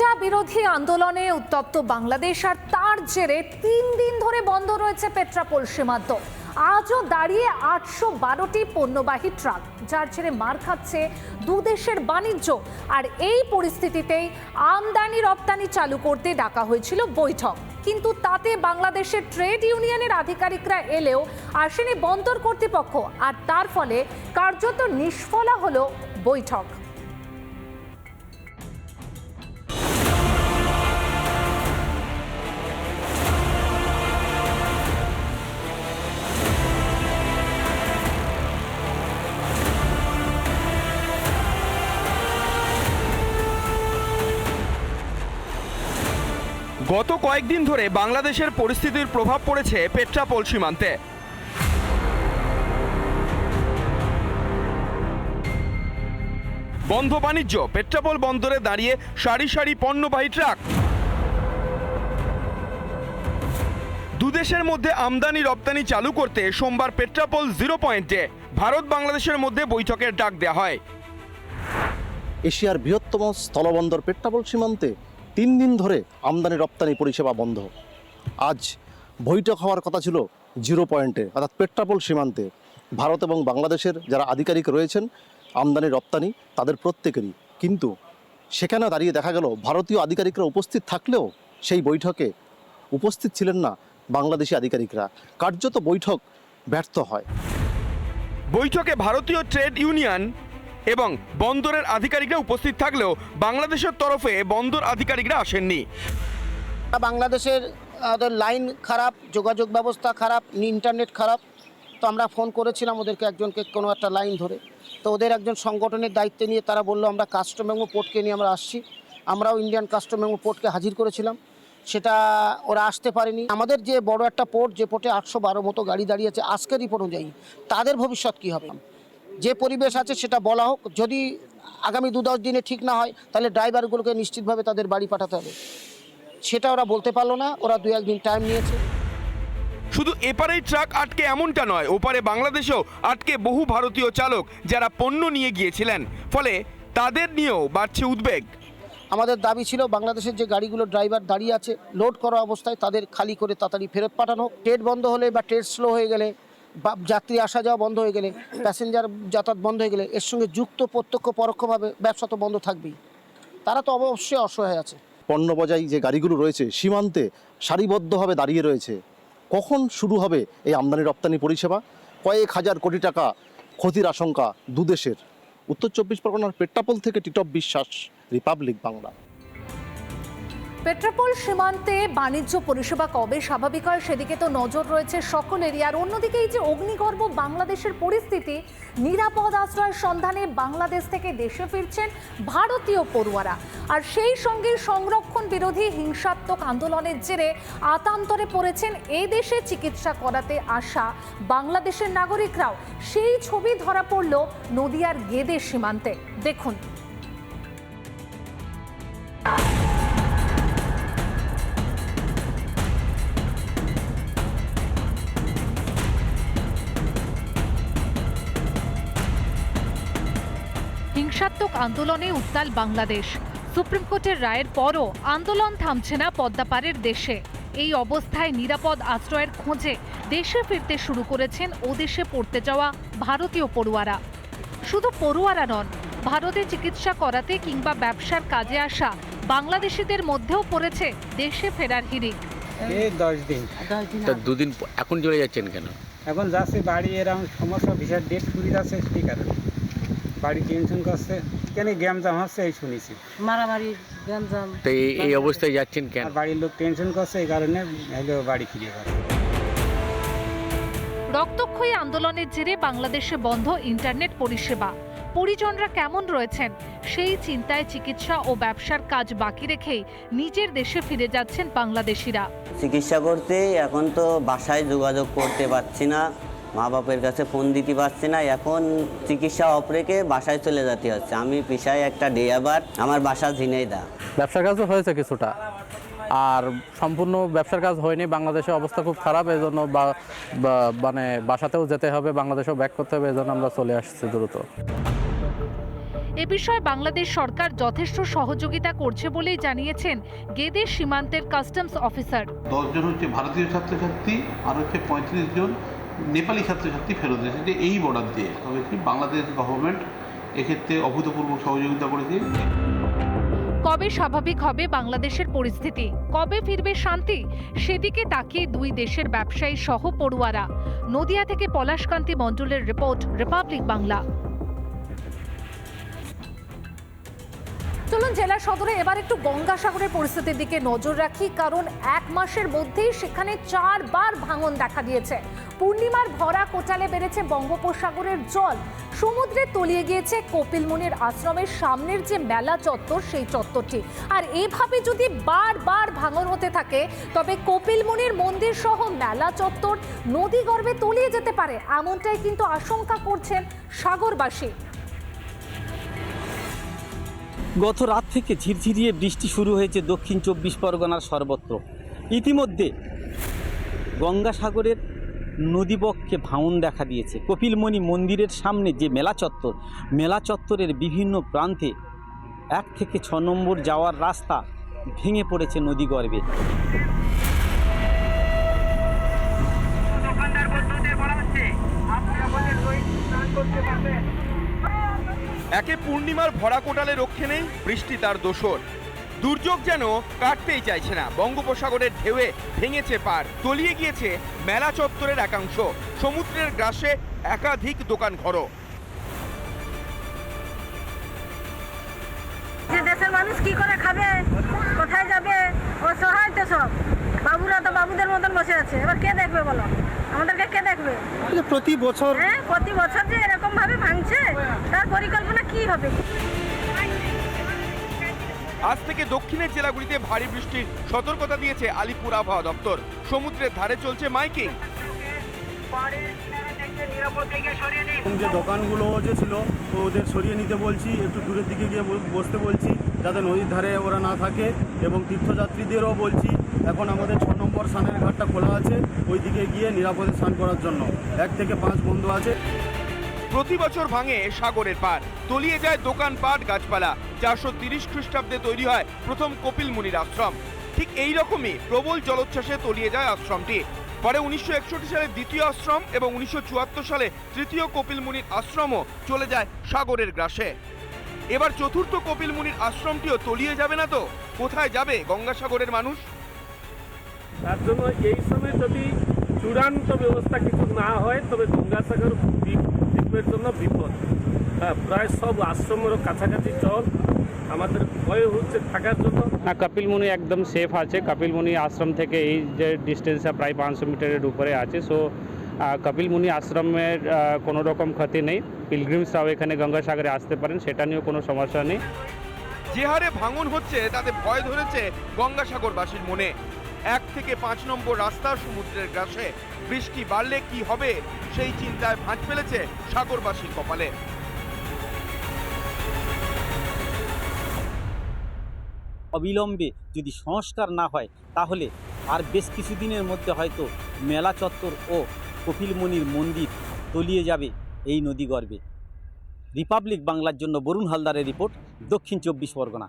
কোটা বিরোধী আন্দোলনে উত্তপ্ত বাংলাদেশ, আর তার জেরে 3 দিন ধরে বন্ধ রয়েছে পেট্রাপোল সীমান্ত। আজও দাঁড়িয়ে 812টি পণ্যবাহী ট্রাক, যার জেরে মার খাচ্ছে দু দেশের বাণিজ্য। আর এই পরিস্থিতিতেই আমদানি রপ্তানি চালু করতে ডাকা হয়েছিল বৈঠক, কিন্তু তাতে বাংলাদেশের ট্রেড ইউনিয়নের আধিকারিকরা এলেও আসেনি বন্দর কর্তৃপক্ষ, আর তার ফলে কার্যত নিষ্ফলা হলো বৈঠক। গত কয়েকদিন ধরে বাংলাদেশের পরিস্থিতির প্রভাব পড়েছে পেট্রাপোল সীমান্তে। বন্ধ বাণিজ্য, পেট্রাপোল বন্দরে দাঁড়িয়ে সারি সারি পণ্যবাহী ট্রাক। দুদেশের মধ্যে আমদানি রপ্তানি চালু করতে সোমবার পেট্রাপোল 0 পয়েন্টে ভারত বাংলাদেশের মধ্যে বৈঠকের ডাক দেওয়া হয়। এশিয়ার বৃহত্তম স্থলবন্দর পেট্রাপোল সীমান্তে 3 দিন ধরে আমদানি রপ্তানি পরিষেবা বন্ধ। আজ বৈঠক হওয়ার কথা ছিল 0 পয়েন্টে, অর্থাৎ পেট্রাপোল সীমান্তে। ভারত এবং বাংলাদেশের যারা আধিকারিক রয়েছেন আমদানি রপ্তানি, তাদের প্রত্যেকেরই, কিন্তু সেখানে দাঁড়িয়ে দেখা গেল ভারতীয় আধিকারিকরা উপস্থিত থাকলেও সেই বৈঠকে উপস্থিত ছিলেন না বাংলাদেশি আধিকারিকরা। কার্যত বৈঠক ব্যর্থ হয়। বৈঠকে ভারতীয় ট্রেড ইউনিয়ন এবং বন্দরের আধিকারিকরা উপস্থিত থাকলেও বাংলাদেশের তরফে বন্দর আধিকারিকরা আসেননি। বাংলাদেশের ওদের লাইন খারাপ, যোগাযোগ ব্যবস্থা খারাপ, ইন্টারনেট খারাপ। তো আমরা ফোন করেছিলাম ওদেরকে, একজনকে কোনো একটা লাইন ধরে। তো ওদের একজন সংগঠনের দায়িত্বে নিয়ে তারা বললো আমরা কাস্টম মেমো পোর্টকে নিয়ে আমরা আসছি। আমরাও ইন্ডিয়ান কাস্টম মেমো পোর্টকে হাজির করেছিলাম, সেটা ওরা আসতে পারেনি। আমাদের যে বড় একটা পোর্ট, যে পোর্টে 812 মতো গাড়ি দাঁড়িয়ে আছে, আজকের রিপোর্ট অনুযায়ী তাদের ভবিষ্যৎ কী হবে? যে পরিবেশ আছে সেটা বলা হোক। যদি আগামী 2-10 দিনে ঠিক না হয়, তাহলে ড্রাইভারগুলোকে নিশ্চিতভাবে তাদের বাড়ি পাঠাতে হবে। সেটা ওরা বলতে পারলো না, ওরা 2-1 দিন টাইম নিয়েছে। শুধু এপারেই ট্রাক আটকে এমনটা নয়, ওপারে বাংলাদেশেও আটকে বহু ভারতীয় চালক যারা পণ্য নিয়ে গিয়েছিলেন, ফলে তাদের নিয়েও বাড়ছে উদ্বেগ। আমাদের দাবি ছিল বাংলাদেশের যে গাড়িগুলো ড্রাইভার দাঁড়িয়ে আছে লোড করা অবস্থায়, তাদের খালি করে তাড়াতাড়ি ফেরত পাঠানো। ট্রেড বন্ধ হলে বা ট্রেড স্লো হয়ে গেলে বা যাত্রী আসা যাওয়া বন্ধ হয়ে গেলে, প্যাসেঞ্জার যাতায়াত বন্ধ হয়ে গেলে, এর সঙ্গে যুক্ত প্রত্যক্ষ পরোক্ষভাবে ব্যবসা তো বন্ধ থাকবেই। তারা তো অবশ্যই অসহায় আছে। পণ্য বোঝাই যে গাড়িগুলো রয়েছে সীমান্তে সারিবদ্ধভাবে দাঁড়িয়ে রয়েছে। কখন শুরু হবে এই আমদানি রপ্তানি পরিষেবা? কয়েক হাজার কোটি টাকা ক্ষতির আশঙ্কা দুদেশের। উত্তর 24 পরগনার পেট্রাপোল থেকে টিটপ বিশ্বাস, রিপাবলিক বাংলা। পেট্রাপোল সীমান্তে বাণিজ্য পরিষেবা কবে স্বাভাবিক হয় সেদিকে তো নজর রয়েছে সকলেরই। আর অন্যদিকে এই যে অগ্নিগর্ভ বাংলাদেশের পরিস্থিতি, নিরাপদ আশ্রয়ের সন্ধানে বাংলাদেশ থেকে দেশে ফিরছেন ভারতীয় পড়ুয়ারা, আর সেই সঙ্গে সংরক্ষণ বিরোধী হিংসাত্মক আন্দোলনের জেরে আতান্তরে পড়েছেন এই দেশে চিকিৎসা করাতে আসা বাংলাদেশের নাগরিকরাও। সেই ছবি ধরা পড়ল নদিয়ার গেদে সীমান্তে। দেখুন। হিংসাত্মক আন্দোলনে উত্তাল বাংলাদেশ। সুপ্রিম কোর্টের রায়ের পরও আন্দোলন থামছে না পদ্মাপাড়ের দেশে। এই অবস্থায় নিরাপদ আশ্রয়ের খোঁজে দেশে ফিরতে শুরু করেছেন ওদেশে পড়তে যাওয়া ভারতীয় পড়ুয়ারা। শুধু পড়ুয়ারা নন, ভারতে চিকিৎসা করাতে কিংবা ব্যবসার কাজে আসা বাংলাদেশিদের মধ্যেও পড়েছে দেশে ফেরার হিড়িক। 10 দিন। তা 2 দিন এখন চলে যাচ্ছেন কেন? এখন যাচ্ছে বাড়ি, এরকম সমস্যা, ভিসার ডেট ফুরিয়ে যাচ্ছে, সেই কারণে বাড়ি টেনশন করছে। কেন গ্যামজাম হচ্ছে এই শুনেছি, মারামারি গ্যামজাম। তো এই অবস্থায় যাচ্ছেন কেন? আর বাড়ির লোক টেনশন করছে, এই কারণে বাড়ি ফিরে গেল। রক্তক্ষয়ী আন্দোলনের জেরে বাংলাদেশে বন্ধ ইন্টারনেট পরিষেবা। পরিজনরা কেমন রয়েছেন সেই চিন্তায় চিকিৎসা ও ব্যবসার কাজ বাকি রেখেই নিজের দেশে ফিরে যাচ্ছেন বাংলাদেশিরা। চিকিৎসা করতে এখন তো বাসায় যোগাযোগ করতে পারছি না, মা বাপের কাছে ফোন দিতে পারছি না। এখন চিকিৎসা অফ রেখে বাসায় চলে যেতে হচ্ছে। আমি পেশায় একটা ড্রাইভার, আমার বাসা ঝিনাইদহ। ব্যবসার কাজও হয়েছে কিছুটা, আর সম্পূর্ণ ব্যবসার কাজ হয়নি। বাংলাদেশের অবস্থা খুব খারাপ, এই জন্য মানে বাসাতেও যেতে হবে, বাংলাদেশেও ব্যাক করতে হবে, এই জন্য আমরা চলে আসছি দ্রুত। এ বিষয়ে বাংলাদেশ সরকার যথেষ্ট সহযোগিতা করছে বলেই জানিয়েছেন গেদে সীমান্তের কাস্টমস অফিসার। 10 জন হচ্ছে ভারতীয় ছাত্রছাত্রী আর হচ্ছে 35 জন নেপালি ছাত্রছাত্রী ফেরত এসেছে এই বর্ডার দিয়ে। তবে কি বাংলাদেশ গভর্নমেন্ট এক্ষেত্রে অভূতপূর্ব সহযোগিতা করেছে। কবে স্বাভাবিক হবে বাংলাদেশের পরিস্থিতি, কবে ফিরবে শান্তি, সেদিকে তাকিয়ে দুই দেশের ব্যবসায়ী সহ পড়ুয়ারা। নদিয়া থেকে পলাশকান্তি মণ্ডলের রিপোর্ট, রিপাবলিক বাংলা। চলুন জেলা সদরে এবার একটু গঙ্গাসাগরের পরিস্থিতির দিকে নজর রাখি, কারণ এক মাসের মধ্যেই সেখানে 4 বার ভাঙন দেখা দিয়েছে। পূর্ণিমার ভরা কোটালে বেড়েছে বঙ্গোপসাগরের জল, সমুদ্রে তলিয়ে গিয়েছে কপিল মুনির আশ্রমের সামনের যে মেলা চত্বর সেই চত্বরটি। আর এভাবে যদি বারবার ভাঙন হতে থাকে তবে কপিল মুনির মন্দির সহ মেলা চত্বর নদী গর্ভে তলিয়ে যেতে পারে, এমনটাই কিন্তু আশঙ্কা করছেন সাগরবাসী। গত রাত থেকে ঝিরঝিরিয়ে বৃষ্টি শুরু হয়েছে দক্ষিণ 24 পরগনার সর্বত্র। ইতিমধ্যে গঙ্গাসাগরের নদীবক্ষে ভাঙন দেখা দিয়েছে। কপিলমুনি মন্দিরের সামনে যে মেলা চত্বরের বিভিন্ন প্রান্তে 1 থেকে 6 নম্বর যাওয়ার রাস্তা ভেঙে পড়েছে নদীগর্ভে। একে পূর্ণিমার ভরা কোটালে রক্ষে নেই, বৃষ্টি তার দোসর। দুর্যোগ যেন কাটতেই চাইছে না। বঙ্গোপসাগরের ঢেউয়ে ভেঙেছে পার, তলিয়ে গিয়েছে মেলা চত্বরের একাংশ, সমুদ্রের গ্রাসে একাধিক দোকান ঘরও। দেশের মানুষ কি করে খাবে, কোথায় যাবে, অসহায় তো সব। বাবুরা তো বাবুদের মতন বসে আছে, এবার কে দেখবে বলো, আমাদেরকে কে দেখবে? প্রতি বছর প্রতি বছর যে এরকম ভাবে ভাঙছে, তার পরিকল্পনা কি হবে? আজ থেকে দক্ষিণের জেলাগুলিতে ভারী বৃষ্টির সতর্কতা দিয়েছে আলিপুর আবহাওয়া দপ্তর। সমুদ্রের ধারে চলছে মাইকিং। যে দোকানগুলো যে ছিল ওদের সরিয়ে নিতে বলছি, একটু দূরের দিকে গিয়ে বসতে বলছি যাতে নদীর ধারে ওরা না থাকে, এবং তীর্থযাত্রীদেরও বলছি এখন আমাদের 6 নম্বর স্নানের ঘাটটা খোলা আছে, ওই দিকে গিয়ে নিরাপদে স্নান করার জন্য 1 থেকে 5 বন্ধ আছে। প্রতি বছর ভাঙে সাগরের পার, তলিয়ে যায় দোকানপাট, গাছপালা। 430 খ্রিস্টাব্দে তৈরি হয় প্রথম কপিল মুনির আশ্রম। ঠিক এই রকমই প্রবল জলোচ্ছ্বাসে তলিয়ে যায় আশ্রমটি। পরে 1961 সালে দ্বিতীয় আশ্রম এবং 1974 সালে তৃতীয় কপিল মুনির আশ্রমও চলে যায় সাগরের গ্রাসে। এবার চতুর্থ কপিল মুনির আশ্রমটিও তলিয়ে যাবে না তো? কোথায় যাবে গঙ্গাসাগরের মানুষ? তার জন্য এই সময় যদি চূড়ান্ত ব্যবস্থা কিছু না হয় তবে গঙ্গাসাগর দ্বীপের জন্য বিপদ। হ্যাঁ, প্রায় সব আশ্রমেরও কাছাকাছি চল, আমাদের ভয় হচ্ছে থাকার জন্য। না, কপিল মুনি একদম সেফ আছে। কপিল মুনি আশ্রম থেকে এই যে ডিস্টেন্সটা প্রায় 500 মিটারের উপরে আছে। সো কপিল মুনি আশ্রমের কোনো রকম ক্ষতি নেই। পিলগ্রিমসরাও এখানে গঙ্গাসাগরে আসতে পারেন, সেটা নিয়েও কোনো সমস্যা নেই। যে হারে ভাঙন হচ্ছে তাতে ভয় ধরেছে গঙ্গাসাগরবাসীর মনে। 1 থেকে 5 নম্বর রাস্তা সমুদ্রের গ্রাসে, বৃষ্টি বাড়লে কি হবে সেই চিন্তায় ভাঁজ ফেলেছে সাগরবাসীর কপালে। অবিলম্বে যদি সংস্কার না হয় তাহলে আর বেশ কিছুদিনের মধ্যে হয়তো মেলা চত্বর ও কপিলমুনির মন্দির তলিয়ে যাবে এই নদীগর্ভে। রিপাবলিক বাংলার জন্য বরুণ হালদারের রিপোর্ট, দক্ষিণ 24 পরগনা।